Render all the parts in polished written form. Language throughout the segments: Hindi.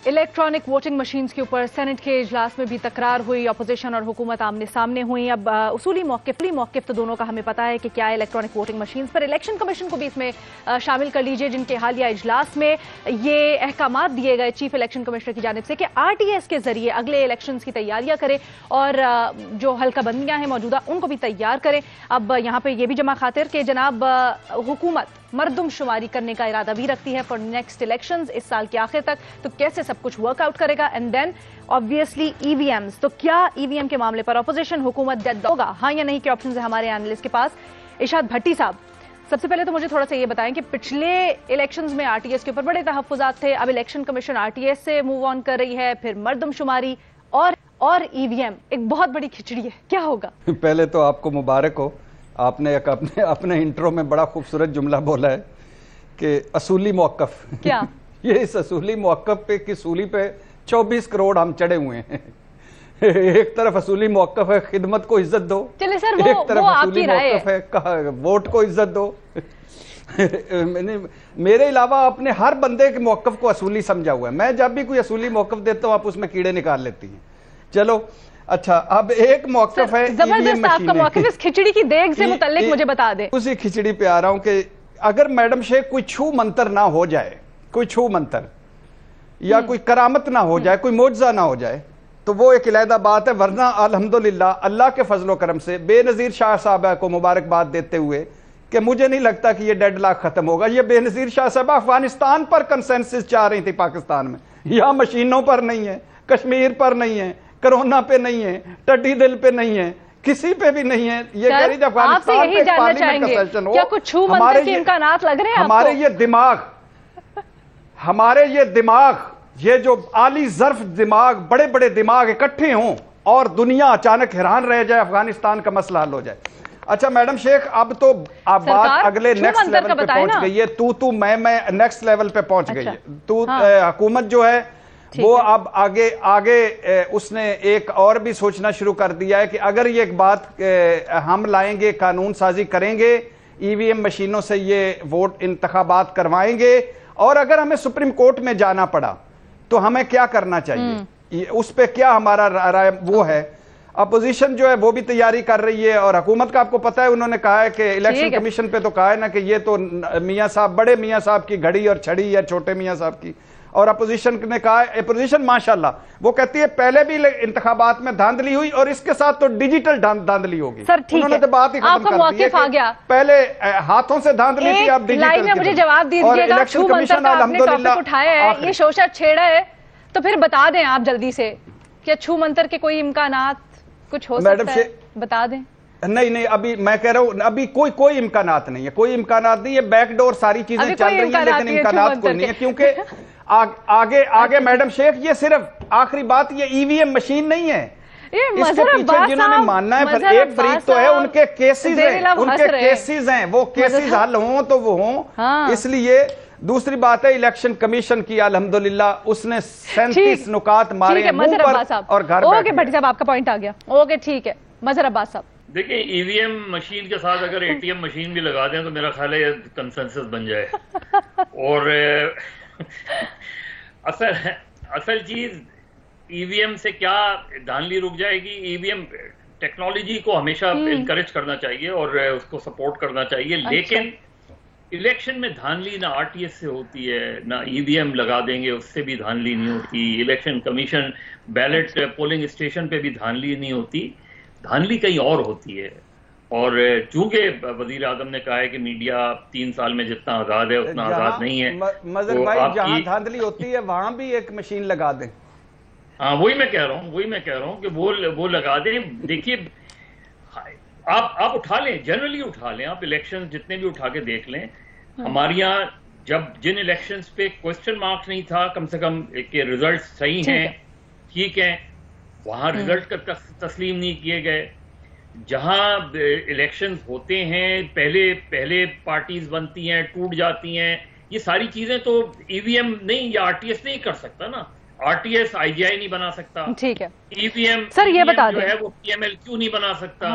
इलेक्ट्रॉनिक वोटिंग मशीन्स के ऊपर सेनेट के इजलास में भी तकरार हुई। अपोजिशन और हुकूमत आमने सामने हुई। अब उसूली मौक़िफ़ तो दोनों का हमें पता है कि क्या है इलेक्ट्रॉनिक वोटिंग मशीन्स पर। इलेक्शन कमीशन को भी इसमें शामिल कर लीजिए, जिनके हालिया इजलास में ये अहकामात दिए गए चीफ इलेक्शन कमिश्नर की जानिब से कि आरटीएस के जरिए अगले इलेक्शन की तैयारियां करें और जो हल्का बंदियां हैं मौजूदा उनको भी तैयार करें। अब यहाँ पे ये भी जमा खातिर कि जनाब हुकूमत मरदमशुमारी करने का इरादा भी रखती है फॉर नेक्स्ट इलेक्शंस इस साल के आखिर तक। तो कैसे सब कुछ वर्कआउट करेगा एंड देन ऑब्वियसली ईवीएम्स। तो क्या ईवीएम के मामले पर ऑपोजिशन हुकूमत डेड होगा, हाँ या नहीं के ऑप्शन है हमारे एनालिस्ट के पास। इरशाद भट्टी साहब, सबसे पहले तो मुझे थोड़ा सा ये बताएं कि पिछले इलेक्शंस में आरटीएस के ऊपर बड़े तहफ्फुज़ात थे, अब इलेक्शन कमीशन आरटीएस से मूव ऑन कर रही है, फिर मरदमशुमारी और ईवीएम, एक बहुत बड़ी खिचड़ी है, क्या होगा? पहले तो आपको मुबारक हो, आपने एक अपने इंट्रो में बड़ा खूबसूरत जुमला बोला है कि असूली मौक़िफ़। क्या ये इस असूली मौक़िफ़ पे की सूली पे 24 करोड़ हम चढ़े हुए हैं। एक तरफ असूली मौक़िफ़ है खिदमत को इज्जत दो, चलिए सर एक तरफ असूली मौक़िफ़ है वोट को इज्जत दो। मेरे अलावा आपने हर बंदे के मौक़िफ़ को असूली समझा हुआ है। मैं जब भी कोई असूली मौक़िफ़ देता हूँ आप उसमें कीड़े निकाल लेती हैं। चलो अच्छा, अब एक मौक़िफ़ है जबरदस्त आपका मौक़िफ़ इस खिचड़ी की देग से मुतल्लिक मुझे बता दे। उसी खिचड़ी पे आ रहा हूं कि अगर मैडम शेख कोई छू मंतर ना हो जाए, कोई छू मंतर या कोई करामत ना हो जाए, कोई मौजज़ा ना हो जाए, तो वो एक अलहदा बात है। वरना अल्हम्दुलिल्लाह अल्लाह के फजलो करम से बेनज़ीर शाह साहब को मुबारकबाद देते हुए कि मुझे नहीं लगता कि ये डेडलॉक खत्म होगा। ये बेनज़ीर शाह साहब अफगानिस्तान पर कंसेंसस चाह रही थी पाकिस्तान में, यहां मशीनों पर नहीं है, कश्मीर पर नहीं है, कोरोना पे नहीं है, टड्डी दिल पे नहीं है, किसी पे भी नहीं है। ये कह रही आपसे यही जानना चाहेंगे क्या कुछ छू मंतर के इम्कानात लग रहे हैं हमारे आपको? ये दिमाग, ये जो आली ज़र्फ दिमाग, बड़े बड़े दिमाग इकट्ठे हों और दुनिया अचानक हैरान रह जाए, अफगानिस्तान का मसला हल हो जाए। अच्छा मैडम शेख, अब तो आप बात अगले नेक्स्ट लेवल पे पहुंच गई है। तू मैं नेक्स्ट लेवल पे पहुंच गई है। तू हुकूमत जो है वो अब आगे उसने एक और भी सोचना शुरू कर दिया है कि अगर ये एक बात हम लाएंगे, कानून साजी करेंगे, ईवीएम मशीनों से ये वोट इंतखाबात करवाएंगे और अगर हमें सुप्रीम कोर्ट में जाना पड़ा तो हमें क्या करना चाहिए, उस पर क्या हमारा राय वो है। अपोजिशन जो है वो भी तैयारी कर रही है और हुकूमत का आपको पता है उन्होंने कहा है कि इलेक्शन कमीशन पे तो कहा है ना कि ये तो मियाँ साहब, बड़े मियाँ साहब की घड़ी और छड़ी है छोटे मियाँ साहब की। और अपोजिशन ने कहा, अपोजिशन माशाल्लाह वो कहती है पहले भी इंतखाबात में धांधली हुई और इसके साथ तो डिजिटल धांधली होगी। सर ठीक उन्होंने तो बात ही खत्म कर दी है कि पहले हाथों से धांधली थी, अब डिजिटल। में मुझे जवाब दीजिएगा, छू मंतर का आपने टॉपिक उठाया है, ये शोशा छेड़ा है, तो फिर बता दें आप जल्दी से क्या छू मंतर के कोई इम्कानात कुछ हो सकता है, बता दें। नहीं अभी मैं कह रहा हूं अभी कोई इम्कानात नहीं है, कोई इम्कानात नहीं है। बैकडोर सारी चीजें चल रही हैं लेकिन इम्कानात कोई नहीं है, क्योंकि आगे मैडम शेख ये सिर्फ आखिरी बात, ये ईवीएम मशीन नहीं है। इसके पीछे जिन्होंने मानना है फिर एक फरीक तो है, उनके केसेस हैं, वो केसेस हल हों तो वो हों। इसलिए दूसरी बात है इलेक्शन कमीशन की अल्हम्दुलिल्लाह उसने 37 नुकात मारे हैं मुंह पर और घर। ओके भट्टी साहब आपका पॉइंट आ गया। ओके ठीक है, मजहर अब्बास साहब। देखिए ईवीएम मशीन के साथ अगर एटीएम मशीन भी लगा दें तो मेरा ख्याल है कंसेंसस बन जाए। और असल चीज ईवीएम से क्या धांधली रुक जाएगी। ईवीएम टेक्नोलॉजी को हमेशा इनकरेज करना चाहिए और उसको सपोर्ट करना चाहिए, लेकिन इलेक्शन में धांधली ना आरटीएस से होती है ना ईवीएम लगा देंगे उससे भी धांधली नहीं होती। Election commission ballot polling station पे भी धांधली नहीं होती, धांधली कहीं और होती है। और चूंकि वजीर आजम ने कहा है कि मीडिया 3 साल में जितना आजाद है उतना आजाद नहीं है, मजहर भाई जहां धांधली होती है वहां भी एक मशीन लगा दें। हाँ वही मैं कह रहा हूँ कि वो लगा दें। देखिए आप उठा लें, जनरली उठा लें, आप इलेक्शन जितने भी उठा के देख लें। हमारे यहाँ जब जिन इलेक्शंस पे क्वेश्चन मार्क नहीं था, कम से कम के रिजल्ट सही हैं, ठीक है, वहां रिजल्ट का तस्लीम नहीं किए गए। जहां इलेक्शंस होते हैं पहले पार्टीज बनती हैं, टूट जाती हैं, ये सारी चीजें तो ईवीएम नहीं या आरटीएस नहीं कर सकता ना। आरटीएस आईजीआई नहीं बना सकता, ठीक है। ईवीएम सर ये बता जो है वो पीएमएलक्यू नहीं बना सकता।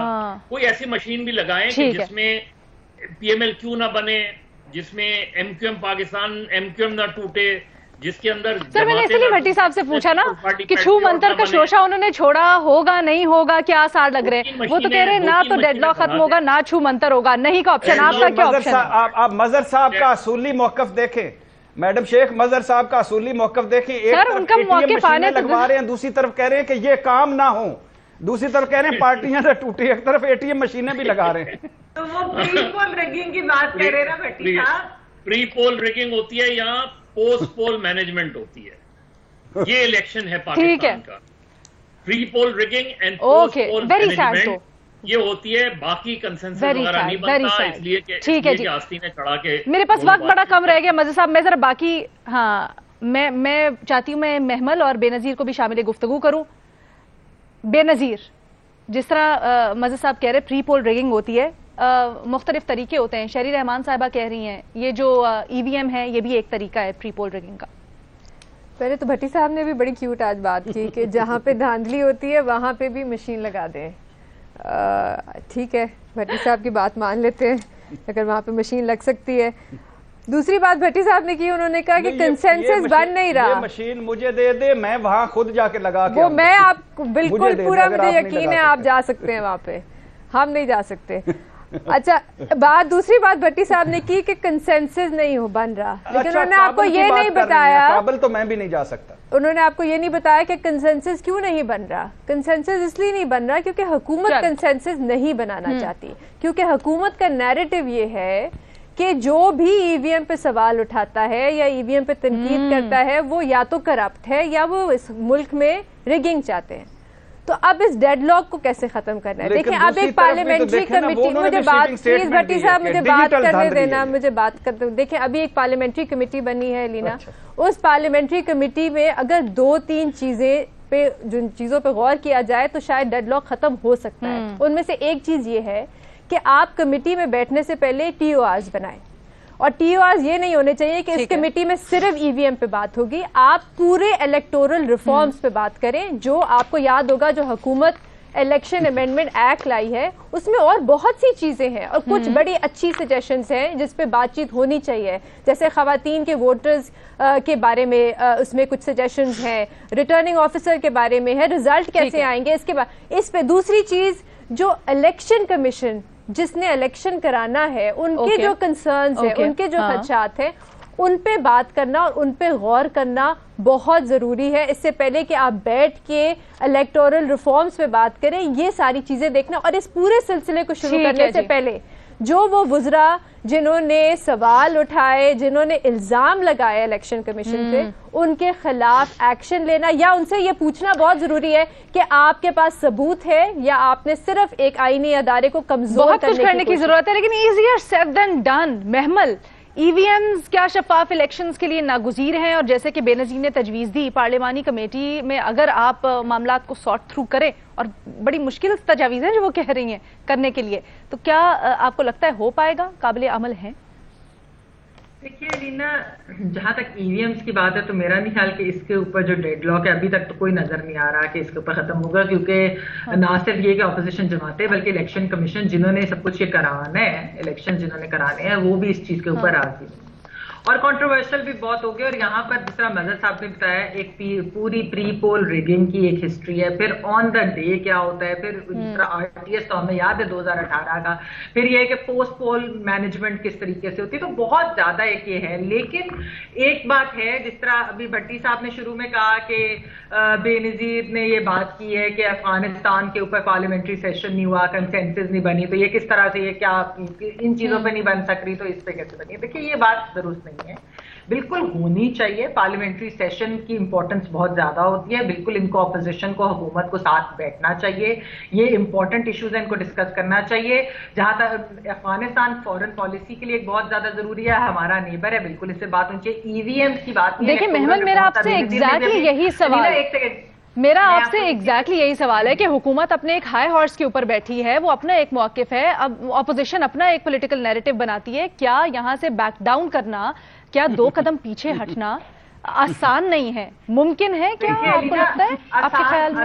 कोई ऐसी मशीन भी लगाएं कि जिसमें पीएमएलक्यू ना बने, जिसमें एमक्यूएम पाकिस्तान एमक्यूएम ना टूटे, जिसके अंदर सर मैंने इसलिए भट्टी साहब से पूछा ना कि छू मंतर का शोशा उन्होंने छोड़ा होगा नहीं होगा, क्या आसार लग रहे हैं? वो तो कह रहे हैं ना तो डेडलॉक खत्म होगा ना छू मंतर होगा, नहीं का ऑप्शन। आपका क्या ऑप्शन है? आप मजहर साहब का असूली मौकफ देखें, मैडम शेख मजहर साहब का असूली मौकफ देखें। एक तरफ एटीएम मशीनें लगवा रहे हैं, दूसरी तरफ कह रहे हैं कि ये काम ना हो, दूसरी तरफ कह रहे हैं पार्टियां ना टूटी, एक तरफ एटीएम मशीनें भी लगा रहे हैं। तो वो प्री पोल रिगिंग की बात कर रहे हैं ना भट्टी साहब? प्री पोल रिगिंग होती है, यहाँ पोस्ट पोल मैनेजमेंट होती है। ये इलेक्शन है पाकिस्तान का। Pre poll rigging and post pole management ये होती है, बाकी कंसेंसस वगैरह नहीं बनता, इसलिए ठीक है जी, आस्तीन ने चढ़ा के। मेरे पास वक्त बड़ा कम रह गया मज़हर साहब, मैं जरा बाकी मैं चाहती हूँ मैं महमल और बेनजीर को भी शामिल गुफ्तगू करूँ। बेनजीर, जिस तरह मज़हर साहब कह रहे प्री पोल रिगिंग होती है, मुख्तलिफ तरीके होते हैं। शहरी रहमान साहिबा कह रही हैं ये जो ईवीएम है ये भी एक तरीका है प्री पोल रिगिंग का। पहले तो भट्टी साहब ने भी बड़ी क्यूट आज बात की कि जहाँ पे धांधली होती है वहाँ पे भी मशीन लगा दें। ठीक है, भट्टी साहब की बात मान लेते हैं अगर वहाँ पे मशीन लग सकती है। दूसरी बात भट्टी साहब ने की, उन्होंने कहा कि कंसेंसस बन नहीं रहा, ये मशीन मुझे दे दे, मैं वहाँ खुद जाके लगा के वो मैं आपको बिल्कुल पूरा मुझे यकीन है आप जा सकते हैं वहाँ पे, हम नहीं जा सकते। अच्छा, दूसरी बात भट्टी साहब ने की कि कंसेंसस नहीं हो बन रहा, लेकिन उन्होंने आपको ये नहीं बताया, काबुल तो मैं भी नहीं जा सकता, उन्होंने आपको ये नहीं बताया कि कंसेंसस क्यों नहीं बन रहा। कंसेंसस इसलिए नहीं बन रहा क्योंकि हुकूमत कंसेंसस नहीं बनाना चाहती, क्योंकि हुकूमत का नैरेटिव ये है कि जो भी ईवीएम पे सवाल उठाता है या ईवीएम पे तनकीद करता है वो या तो करप्ट है या वो इस मुल्क में रिगिंग चाहते हैं। तो अब इस डेडलॉक को कैसे खत्म करना है? देखिए, अब एक पार्लियामेंट्री कमेटी, मुझे बात प्लीज भट्टी साहब मुझे बात करने देना, मुझे बात करते। देखिए, अभी एक पार्लियामेंट्री कमेटी बनी है लीना, उस पार्लियामेंट्री कमेटी में अगर 2-3 चीजें पे जिन चीजों पे गौर किया जाए तो शायद डेडलॉक खत्म हो सकता है। उनमें से एक चीज ये है कि आप कमेटी में बैठने से पहले TORs बनाएं, और TORs ये नहीं होने चाहिए कि इस कमेटी में सिर्फ ईवीएम पे बात होगी, आप पूरे इलेक्टोरल रिफॉर्म्स पे बात करें। जो आपको याद होगा जो हुकूमत इलेक्शन अमेंडमेंट एक्ट लाई है उसमें और बहुत सी चीजें हैं और कुछ बड़ी अच्छी सजेशंस हैं जिस पे बातचीत होनी चाहिए, जैसे खवातीन के वोटर्स के बारे में उसमें कुछ सजेशंस हैं, रिटर्निंग ऑफिसर के बारे में है, रिजल्ट कैसे आएंगे इसके बाद। इस पे दूसरी चीज जो इलेक्शन कमीशन जिसने इलेक्शन कराना है उनके जो कंसर्न्स है, उनके जो खदशात है, उन पे बात करना और उन पे गौर करना बहुत जरूरी है। इससे पहले कि आप बैठ के इलेक्टोरल रिफॉर्म्स पे बात करें, ये सारी चीजें देखना। और इस पूरे सिलसिले को शुरू करने से पहले जो वो वुज़रा जिन्होंने सवाल उठाए, जिन्होंने इल्जाम लगाए इलेक्शन कमीशन पे, उनके खिलाफ एक्शन लेना या उनसे ये पूछना बहुत जरूरी है कि आपके पास सबूत है या आपने सिर्फ एक आईनी अदारे को कमजोर करने की जरूरत है। लेकिन इजियर सेड देन डन। महमल, ईवीएम्स क्या शफाफ इलेक्शंस के लिए नागुज़ीर हैं? और जैसे कि बेनजीर ने तजवीज़ दी, पार्लिमानी कमेटी में अगर आप मामलात को सॉर्ट थ्रू करें, और बड़ी मुश्किल तजावीज़ हैं जो वो कह रही हैं करने के लिए, तो क्या आपको लगता है हो पाएगा, काबिल अमल है? देखिए रीना, जहां तक ईवीएम्स की बात है तो मेरा नहीं ख्याल कि इसके ऊपर जो डेडलॉक है अभी तक तो कोई नजर नहीं आ रहा कि इसके ऊपर खत्म होगा, क्योंकि ना सिर्फ ये कि ऑपोजिशन जमाते बल्कि इलेक्शन कमीशन जिन्होंने सब कुछ ये कराना है, इलेक्शन जिन्होंने कराने हैं, वो भी इस चीज के ऊपर राजी है और कंट्रोवर्शियल भी बहुत हो गया। और यहाँ पर जिस तरह मजहर साहब ने बताया, एक पूरी प्री पोल रिगिंग की एक हिस्ट्री है, फिर ऑन द डे क्या होता है, फिर जिस तरह RTS तो हमें याद है 2018 का, फिर ये है कि पोस्ट पोल मैनेजमेंट किस तरीके से होती है, तो बहुत ज्यादा एक ये है। लेकिन एक बात है, जिस तरह अभी भट्टी साहब ने शुरू में कहा कि बेनजीर ने ये बात की है कि अफगानिस्तान के ऊपर पार्लियामेंट्री सेशन नहीं हुआ, कंसेंसस नहीं बनी, तो ये किस तरह से, ये क्या इन चीजों पर नहीं बन सक रही तो इस पे कैसे बनी? देखिए, ये बात दुरुस्त नहीं है, बिल्कुल होनी चाहिए। पार्लियामेंट्री सेशन की इंपॉर्टेंस बहुत ज्यादा होती है, बिल्कुल इनको ऑपोजिशन को, हुकूमत को साथ बैठना चाहिए, ये इंपॉर्टेंट इश्यूज हैं, इनको डिस्कस करना चाहिए। जहां तक अफगानिस्तान फॉरेन पॉलिसी के लिए एक बहुत ज्यादा जरूरी है, हमारा नेबर है, बिल्कुल इससे बात होनी चाहिए। ईवीएम की बात देखिए महमद, मेरा आपसे एग्जैक्टली यही सवाल, मेरा आपसे एग्जैक्टली यही सवाल है कि हुकूमत अपने एक हाई हॉर्स के ऊपर बैठी है, वो अपना एक मौकिफ है, अब ऑपोजिशन अपना एक पॉलिटिकल नैरेटिव बनाती है, क्या यहां से बैक डाउन करना, क्या 2 कदम पीछे हटना आसान नहीं है, मुमकिन है क्या? आपको लगता है आपके ख्याल में?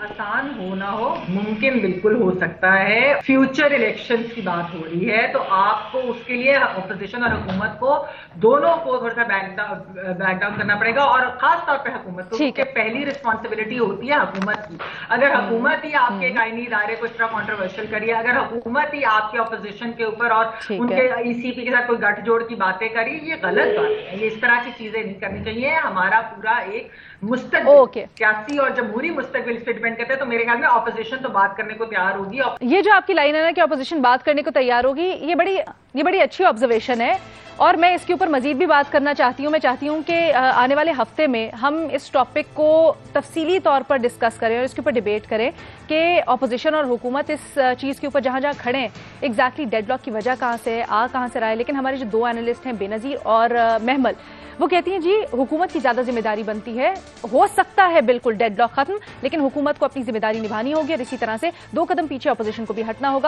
आसान हो ना हो, मुमकिन बिल्कुल हो सकता है। फ्यूचर इलेक्शंस की बात हो रही है तो आपको उसके लिए अपोजिशन और हुकूमत को दोनों को थोड़ा सा बैक डाउन करना पड़ेगा, और खास तौर पे हुकूमत को, क्योंकि पहली रिस्पॉन्सिबिलिटी होती है हुकूमत की। अगर हुकूमत ही आपके कानूनी इदारे को इस तरह कॉन्ट्रोवर्शियल करिए, अगर हुकूमत ही आपके अपोजिशन के ऊपर और उनके ईसीपी के साथ कोई गठजोड़ की बातें करी, ये गलत बात है। ये इस तरह की चीजें नहीं करनी चाहिए। हमारा पूरा एक मुस्तकबिल, सियासी और जमहूरी मुस्तकबिल इस पे डिपेंड करता है। तो मेरे ख्याल में ऑपोजिशन तो बात करने को तैयार होगी। ये जो आपकी लाइन है ना कि ऑपोजिशन बात करने को तैयार होगी, ये बड़ी अच्छी ऑब्जर्वेशन है, और मैं इसके ऊपर मजीद भी बात करना चाहती हूँ। मैं चाहती हूँ कि आने वाले हफ्ते में हम इस टॉपिक को तफसीली तौर पर डिस्कस करें और इसके ऊपर डिबेट करें कि ऑपोजिशन और हुकूमत इस चीज़ के ऊपर जहाँ जहाँ खड़े हैं, एग्जैक्टली डेडलॉक की वजह कहाँ से है, कहाँ से रहा है। लेकिन हमारे जो दो एनालिस्ट हैं, बेनज़ीर और महमल, वो कहती हैं जी हुकूमत की ज़्यादा जिम्मेदारी बनती है। हो सकता है बिल्कुल डेडलॉक खत्म, लेकिन हुकूमत को अपनी जिम्मेदारी निभानी होगी और इसी तरह से 2 कदम पीछे ऑपोजिशन को भी हटना होगा।